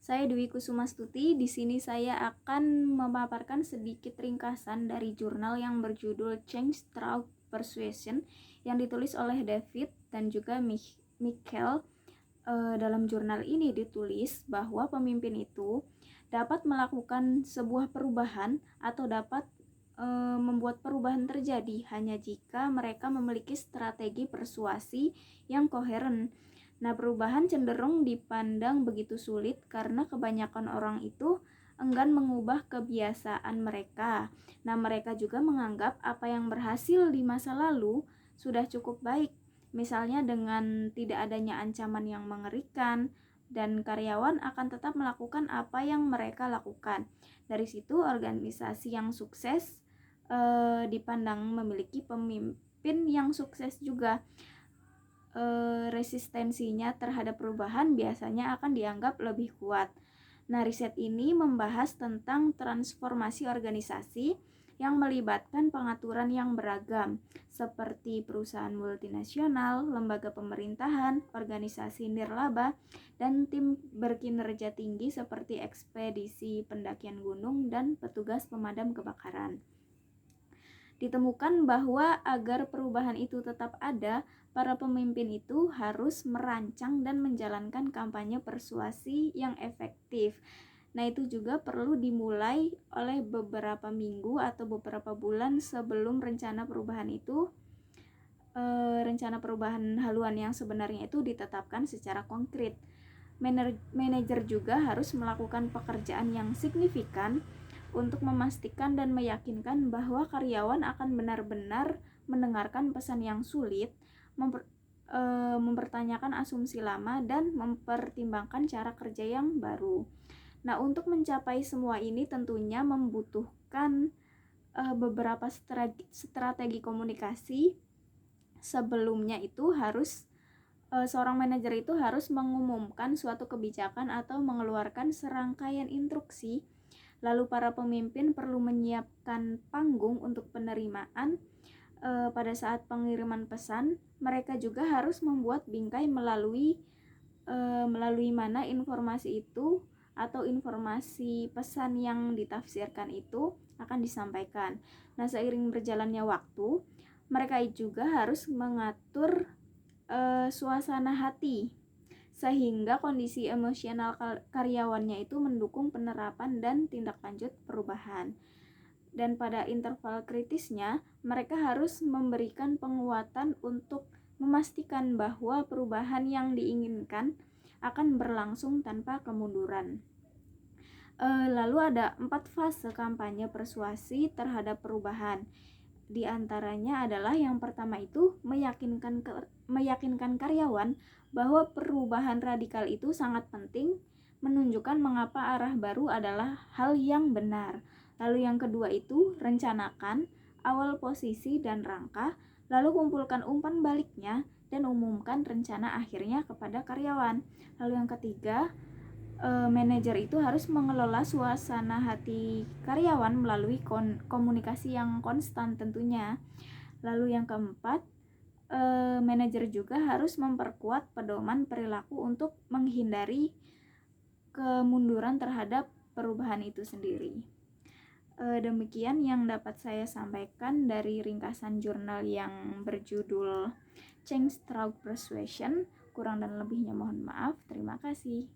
Saya Dwi Kusumastuti. Di sini saya akan memaparkan sedikit ringkasan dari jurnal yang berjudul Change Through Persuasion yang ditulis oleh David dan juga Michael. Dalam jurnal ini ditulis bahwa pemimpin itu dapat melakukan sebuah perubahan atau dapat membuat perubahan terjadi hanya jika mereka memiliki strategi persuasi yang koheren. Nah, perubahan cenderung dipandang begitu sulit karena kebanyakan orang itu enggan mengubah kebiasaan mereka. Nah, mereka juga menganggap apa yang berhasil di masa lalu sudah cukup baik. Misalnya dengan tidak adanya ancaman yang mengerikan dan karyawan akan tetap melakukan apa yang mereka lakukan. Dari situ organisasi yang sukses dipandang memiliki pemimpin yang sukses juga. Resistensinya terhadap perubahan biasanya akan dianggap lebih kuat. Nah, riset ini membahas tentang transformasi organisasi yang melibatkan pengaturan yang beragam, seperti perusahaan multinasional, lembaga pemerintahan, organisasi nirlaba, dan tim berkinerja tinggi seperti ekspedisi pendakian gunung dan petugas pemadam kebakaran. Ditemukan bahwa agar perubahan itu tetap ada, para pemimpin itu harus merancang dan menjalankan kampanye persuasi yang efektif. Nah, itu juga perlu dimulai oleh beberapa minggu atau beberapa bulan sebelum rencana perubahan itu, rencana perubahan haluan yang sebenarnya itu ditetapkan secara konkret. Manajer juga harus melakukan pekerjaan yang signifikan untuk memastikan dan meyakinkan bahwa karyawan akan benar-benar mendengarkan pesan yang sulit, mempertanyakan asumsi lama, dan mempertimbangkan cara kerja yang baru. Nah, untuk mencapai semua ini tentunya membutuhkan beberapa strategi komunikasi. Sebelumnya itu seorang manajer itu harus mengumumkan suatu kebijakan atau mengeluarkan serangkaian instruksi. Lalu para pemimpin perlu menyiapkan panggung untuk penerimaan. Pada saat pengiriman pesan, mereka juga harus membuat bingkai melalui mana informasi itu atau informasi pesan yang ditafsirkan itu akan disampaikan. Nah, seiring berjalannya waktu, mereka juga harus mengatur suasana hati sehingga kondisi emosional karyawannya itu mendukung penerapan dan tindak lanjut perubahan. Dan pada interval kritisnya, mereka harus memberikan penguatan untuk memastikan bahwa perubahan yang diinginkan akan berlangsung tanpa kemunduran. Lalu ada 4 fase kampanye persuasi terhadap perubahan. Di antaranya adalah yang pertama itu meyakinkan karyawan bahwa perubahan radikal itu sangat penting, menunjukkan mengapa arah baru adalah hal yang benar. Lalu yang kedua itu rencanakan awal posisi dan rangka, lalu kumpulkan umpan baliknya dan umumkan rencana akhirnya kepada karyawan. Lalu yang ketiga, manajer itu harus mengelola suasana hati karyawan melalui komunikasi yang konstan tentunya. Lalu yang keempat, manajer juga harus memperkuat pedoman perilaku untuk menghindari kemunduran terhadap perubahan itu sendiri. Demikian yang dapat saya sampaikan dari ringkasan jurnal yang berjudul Change Through Persuasion. Kurang dan lebihnya mohon maaf. Terima kasih.